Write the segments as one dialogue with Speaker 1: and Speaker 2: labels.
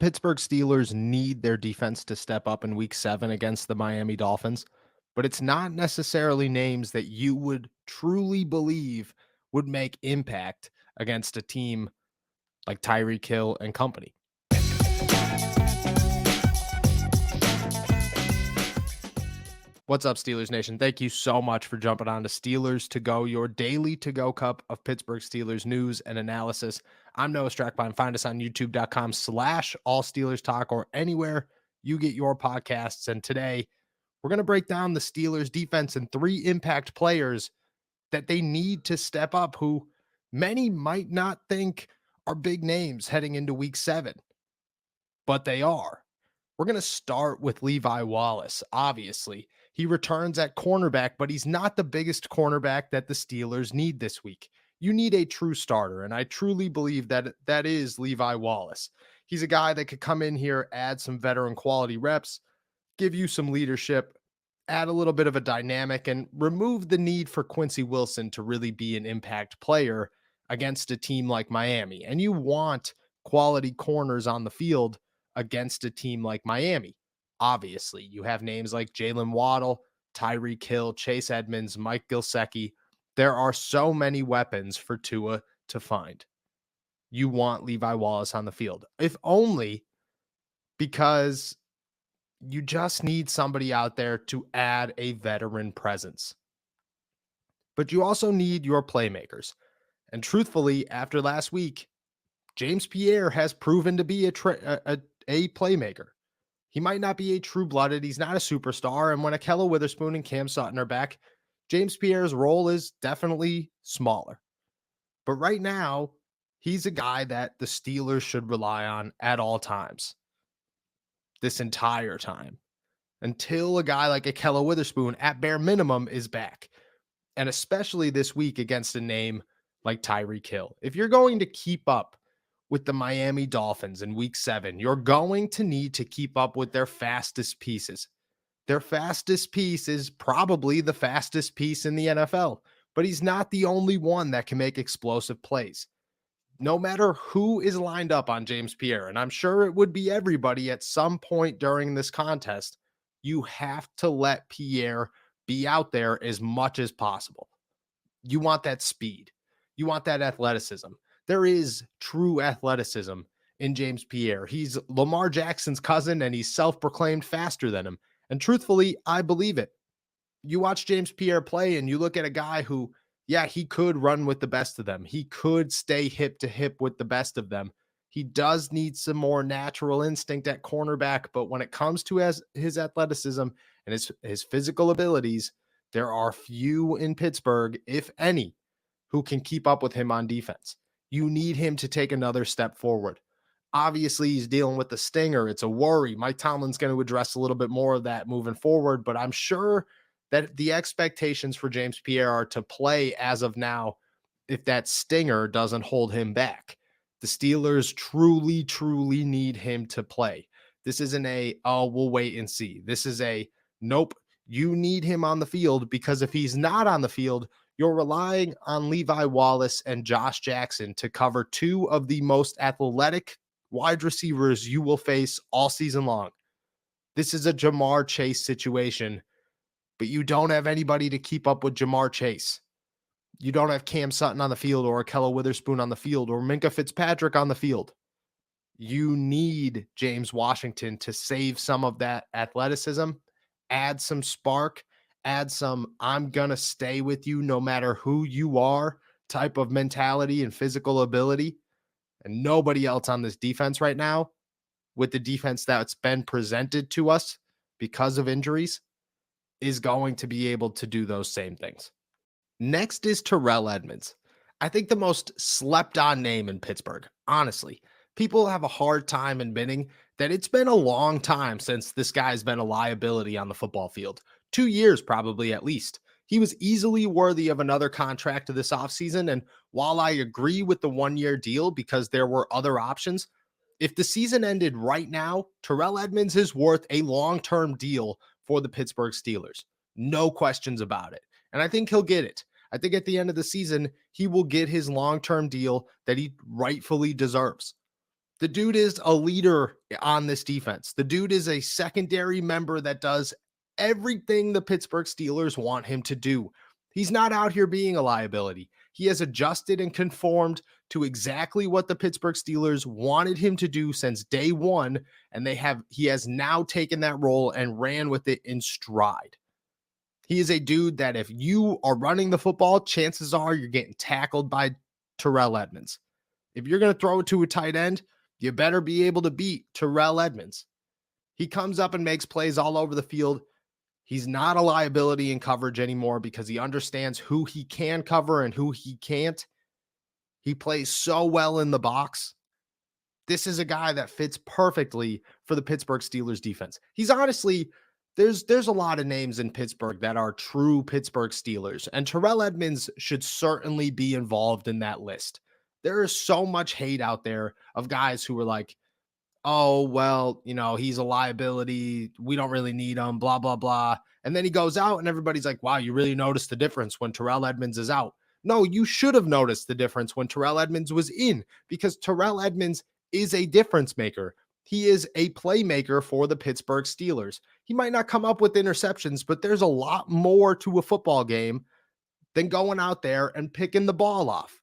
Speaker 1: Pittsburgh Steelers need their defense to step up in week 7 against the Miami Dolphins, but it's not necessarily names that you would truly believe would make impact against a team like Tyreek Hill and company. What's up, Steelers Nation? Thank you so much for jumping on to Steelers to Go, your daily to-go cup of Pittsburgh Steelers news and analysis. I'm Noah Strackbein. Find us on youtube.com/all Steelers talk or anywhere you get your podcasts. And today we're going to break down the Steelers defense and 3 impact players that they need to step up, who many might not think are big names heading into week 7, but they are. We're going to start with Levi Wallace. Obviously, he returns at cornerback, but he's not the biggest cornerback that the Steelers need this week. You need a true starter, and I truly believe that that is Levi Wallace. He's a guy that could come in here, add some veteran quality reps, give you some leadership, add a little bit of a dynamic, and remove the need for Quincy Wilson to really be an impact player against a team like Miami. And you want quality corners on the field against a team like Miami. Obviously, you have names like Jalen Waddle, Tyreek Hill, Chase Edmonds, Mike Gesicki. There are so many weapons for Tua to find. You want Levi Wallace on the field, if only because you just need somebody out there to add a veteran presence. But you also need your playmakers. And truthfully, after last week, James Pierre has proven to be a playmaker. He might not be a true-blooded. He's not a superstar. And when Ahkello Witherspoon and Cam Sutton are back, James Pierre's role is definitely smaller. But right now, he's a guy that the Steelers should rely on at all times. This entire time. Until a guy like Ahkello Witherspoon, at bare minimum, is back. And especially this week against a name like Tyreek Hill. If you're going to keep up with the Miami Dolphins in week 7, you're going to need to keep up with their fastest pieces. Their fastest piece is probably the fastest piece in the NFL, but he's not the only one that can make explosive plays. No matter who is lined up on James Pierre, and I'm sure it would be everybody at some point during this contest, you have to let Pierre be out there as much as possible. You want that speed. You want that athleticism. There is true athleticism in James Pierre. He's Lamar Jackson's cousin, and he's self-proclaimed faster than him. And truthfully, I believe it. You watch James Pierre play, and you look at a guy who, yeah, he could run with the best of them. He could stay hip to hip with the best of them. He does need some more natural instinct at cornerback, but when it comes to his athleticism and his physical abilities, there are few in Pittsburgh, if any, who can keep up with him on defense. You need him to take another step forward. Obviously, he's dealing with the stinger. It's a worry. Mike Tomlin's going to address a little bit more of that moving forward, but I'm sure that the expectations for James Pierre are to play as of now if that stinger doesn't hold him back. The Steelers truly, truly need him to play. This isn't we'll wait and see. This is nope, you need him on the field, because if he's not on the field, you're relying on Levi Wallace and Josh Jackson to cover 2 of the most athletic wide receivers you will face all season long. This is a Jamar Chase situation, but you don't have anybody to keep up with Jamar Chase. You don't have Cam Sutton on the field, or Ahkello Witherspoon on the field, or Minkah Fitzpatrick on the field. You need James Washington to save some of that athleticism, add some spark, add some I'm going to stay with you no matter who you are type of mentality and physical ability. And nobody else on this defense right now, with the defense that's been presented to us because of injuries, is going to be able to do those same things. Next is Terrell Edmonds. I think the most slept on name in Pittsburgh. Honestly, people have a hard time admitting that it's been a long time since this guy's been a liability on the football field. 2 years, probably, at least. He was easily worthy of another contract this offseason. And while I agree with the 1-year deal because there were other options, if the season ended right now, Terrell Edmonds is worth a long-term deal for the Pittsburgh Steelers. No questions about it. And I think he'll get it. I think at the end of the season, he will get his long-term deal that he rightfully deserves. The dude is a leader on this defense. The dude is a secondary member that does everything the Pittsburgh Steelers want him to do. He's not out here being a liability. He has adjusted and conformed to exactly what the Pittsburgh Steelers wanted him to do since day one, and he has now taken that role and ran with it in stride. He is a dude that if you are running the football, chances are you're getting tackled by Terrell Edmonds. If you're going to throw it to a tight end, you better be able to beat Terrell Edmonds. He comes up and makes plays all over the field. He's not a liability in coverage anymore because he understands who he can cover and who he can't. He plays so well in the box. This is a guy that fits perfectly for the Pittsburgh Steelers defense. He's honestly, there's a lot of names in Pittsburgh that are true Pittsburgh Steelers, and Terrell Edmonds should certainly be involved in that list. There is so much hate out there of guys who are like, oh, well, he's a liability. We don't really need him, blah, blah, blah. And then he goes out and everybody's like, wow, you really noticed the difference when Terrell Edmonds is out. No, you should have noticed the difference when Terrell Edmonds was in, because Terrell Edmonds is a difference maker. He is a playmaker for the Pittsburgh Steelers. He might not come up with interceptions, but there's a lot more to a football game than going out there and picking the ball off.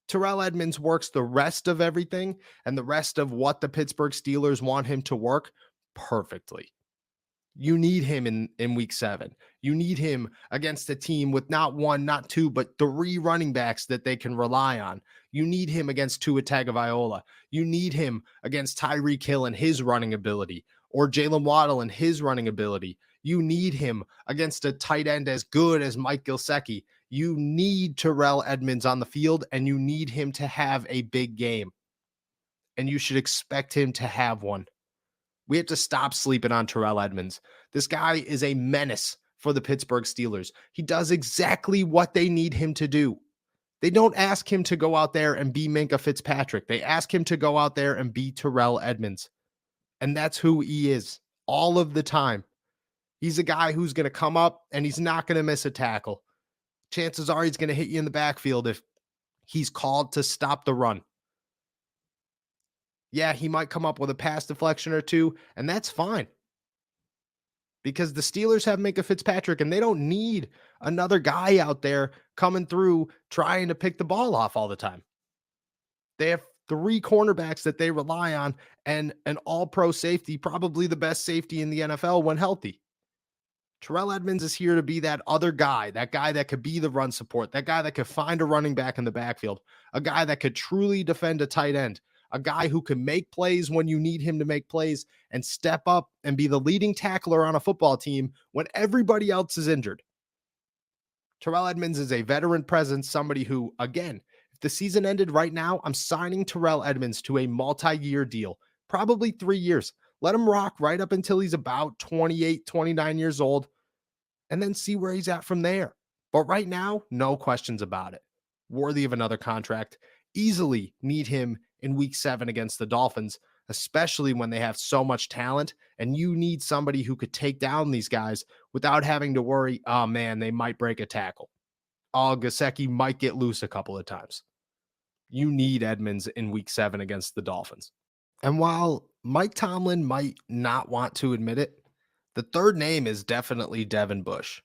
Speaker 1: Terrell Edmonds works the rest of everything and the rest of what the Pittsburgh Steelers want him to work perfectly. You need him in week 7. You need him against a team with not one, not two, but 3 running backs that they can rely on. You need him against Tua Tagovailoa. You need him against Tyreek Hill and his running ability, or Jalen Waddle and his running ability. You need him against a tight end as good as Mike Gesicki. You need Terrell Edmonds on the field, and you need him to have a big game. And you should expect him to have one. We have to stop sleeping on Terrell Edmonds. This guy is a menace for the Pittsburgh Steelers. He does exactly what they need him to do. They don't ask him to go out there and be Minkah Fitzpatrick. They ask him to go out there and be Terrell Edmonds. And that's who he is all of the time. He's a guy who's going to come up and he's not going to miss a tackle. Chances are he's going to hit you in the backfield if he's called to stop the run. Yeah, he might come up with a pass deflection or two, and that's fine. Because the Steelers have Minkah Fitzpatrick, and they don't need another guy out there coming through trying to pick the ball off all the time. They have 3 cornerbacks that they rely on and an all-pro safety, probably the best safety in the NFL when healthy. Terrell Edmonds is here to be that other guy that could be the run support, that guy that could find a running back in the backfield, a guy that could truly defend a tight end, a guy who can make plays when you need him to make plays and step up and be the leading tackler on a football team when everybody else is injured. Terrell Edmonds is a veteran presence, somebody who, again, if the season ended right now, I'm signing Terrell Edmonds to a multi-year deal, probably 3 years. Let him rock right up until he's about 28, 29 years old, and then see where he's at from there. But right now, no questions about it. Worthy of another contract. Easily need him in week 7 against the Dolphins, especially when they have so much talent and you need somebody who could take down these guys without having to worry, oh man, they might break a tackle. Oh, Gesicki might get loose a couple of times. You need Edmonds in week 7 against the Dolphins. And while Mike Tomlin might not want to admit it, the third name is definitely Devin Bush.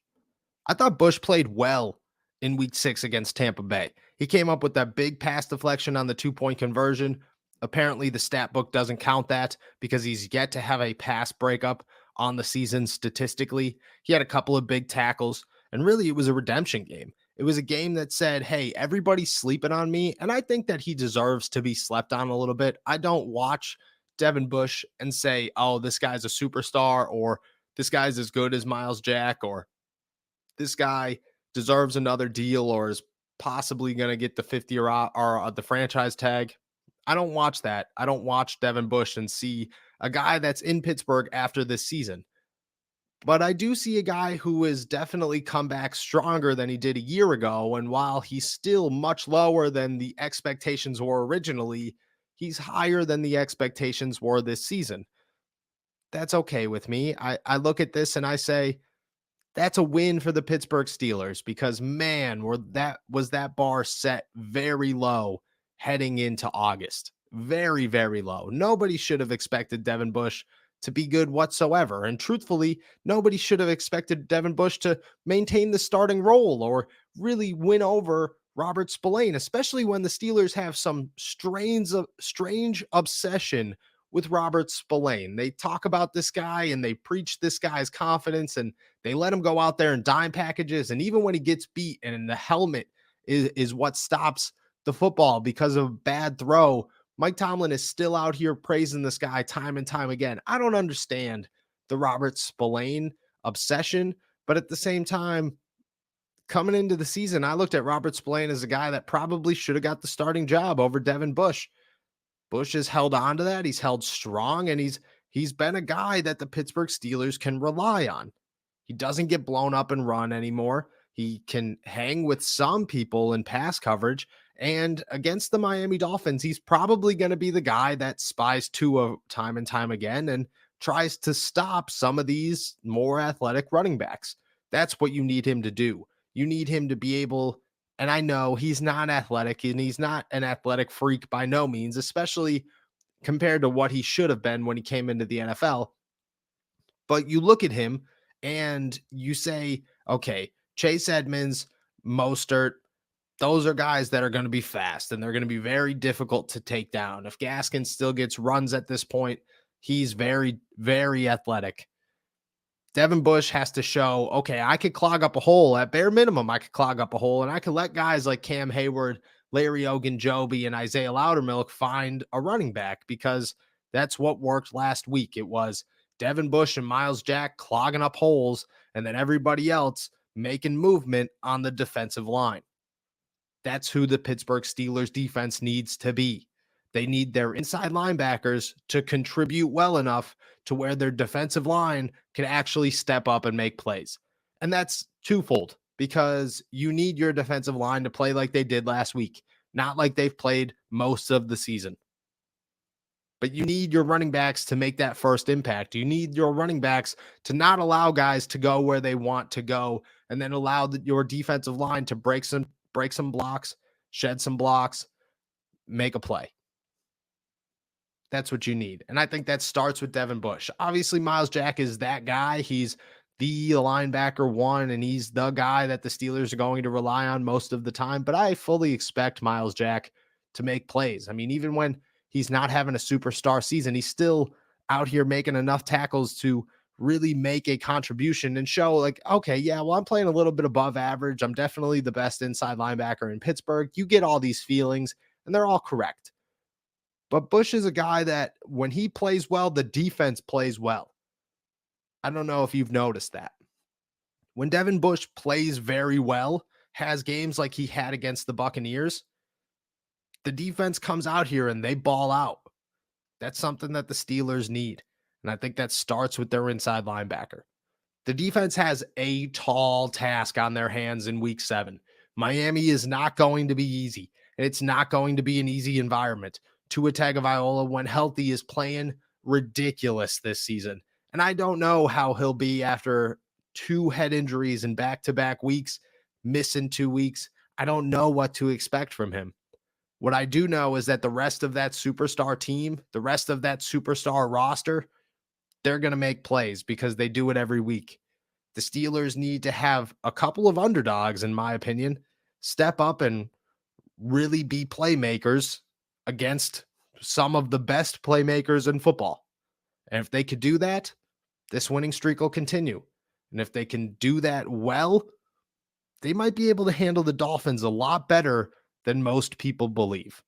Speaker 1: I thought Bush played well in week 6 against Tampa Bay. He came up with that big pass deflection on the 2-point conversion. Apparently, the stat book doesn't count that because he's yet to have a pass breakup on the season statistically. He had a couple of big tackles, and really it was a redemption game. It was a game that said, hey, everybody's sleeping on me, and I think that he deserves to be slept on a little bit. I don't watch Devin Bush and say, oh, this guy's a superstar, or this guy's as good as Miles Jack, or this guy deserves another deal, or is possibly going to get the 50 or the franchise tag. I don't watch that. I don't watch Devin Bush and see a guy that's in Pittsburgh after this season. But I do see a guy who has definitely come back stronger than he did a year ago. And while he's still much lower than the expectations were originally, he's higher than the expectations were this season. That's okay with me. I look at this and I say, that's a win for the Pittsburgh Steelers because, man, that bar set very low heading into August. very, very low. Nobody should have expected Devin Bush to be good whatsoever. And truthfully, nobody should have expected Devin Bush to maintain the starting role or really win over Robert Spillane, especially when the Steelers have some strange obsession with Robert Spillane. They talk about this guy and they preach this guy's confidence and they let him go out there in dime packages. And even when he gets beat and the helmet is what stops the football because of a bad throw, Mike Tomlin is still out here praising this guy time and time again. I don't understand the Robert Spillane obsession, but at the same time, coming into the season, I looked at Robert Spillane as a guy that probably should have got the starting job over Devin Bush. Bush has held on to that. He's held strong, and he's been a guy that the Pittsburgh Steelers can rely on. He doesn't get blown up and run anymore. He can hang with some people in pass coverage. And against the Miami Dolphins, he's probably going to be the guy that spies Tua time and time again and tries to stop some of these more athletic running backs. That's what you need him to do. You need him to be able, and I know he's not athletic and he's not an athletic freak by no means, especially compared to what he should have been when he came into the NFL. But you look at him and you say, okay, Chase Edmonds, Mostert, those are guys that are going to be fast and they're going to be very difficult to take down. If Gaskin still gets runs at this point, he's very, very athletic. Devin Bush has to show, okay, I could clog up a hole. At bare minimum, I could clog up a hole, and I could let guys like Cam Hayward, Larry Ogunjobi, and Isaiah Loudermilk find a running back because that's what worked last week. It was Devin Bush and Miles Jack clogging up holes, and then everybody else making movement on the defensive line. That's who the Pittsburgh Steelers defense needs to be. They need their inside linebackers to contribute well enough to where their defensive line can actually step up and make plays. And that's twofold because you need your defensive line to play like they did last week, not like they've played most of the season. But you need your running backs to make that first impact. You need your running backs to not allow guys to go where they want to go and then allow your defensive line to break some blocks, shed some blocks, make a play. That's what you need. And I think that starts with Devin Bush. Obviously, Miles Jack is that guy. He's the linebacker one, and he's the guy that the Steelers are going to rely on most of the time. But I fully expect Miles Jack to make plays. I mean, even when he's not having a superstar season, he's still out here making enough tackles to really make a contribution and show like, okay, yeah, well, I'm playing a little bit above average. I'm definitely the best inside linebacker in Pittsburgh. You get all these feelings, and they're all correct. But Bush is a guy that when he plays well, the defense plays well. I don't know if you've noticed that. When Devin Bush plays very well, has games like he had against the Buccaneers, the defense comes out here and they ball out. That's something that the Steelers need. And I think that starts with their inside linebacker. The defense has a tall task on their hands in week 7. Miami is not going to be easy, and it's not going to be an easy environment. Tua Tagovailoa, when healthy, is playing ridiculous this season. And I don't know how he'll be after 2 head injuries in back-to-back weeks, missing 2 weeks. I don't know what to expect from him. What I do know is that the rest of that superstar team, the rest of that superstar roster, they're going to make plays because they do it every week. The Steelers need to have a couple of underdogs, in my opinion, step up and really be playmakers against some of the best playmakers in football. And if they could do that, this winning streak will continue. And if they can do that well, they might be able to handle the Dolphins a lot better than most people believe.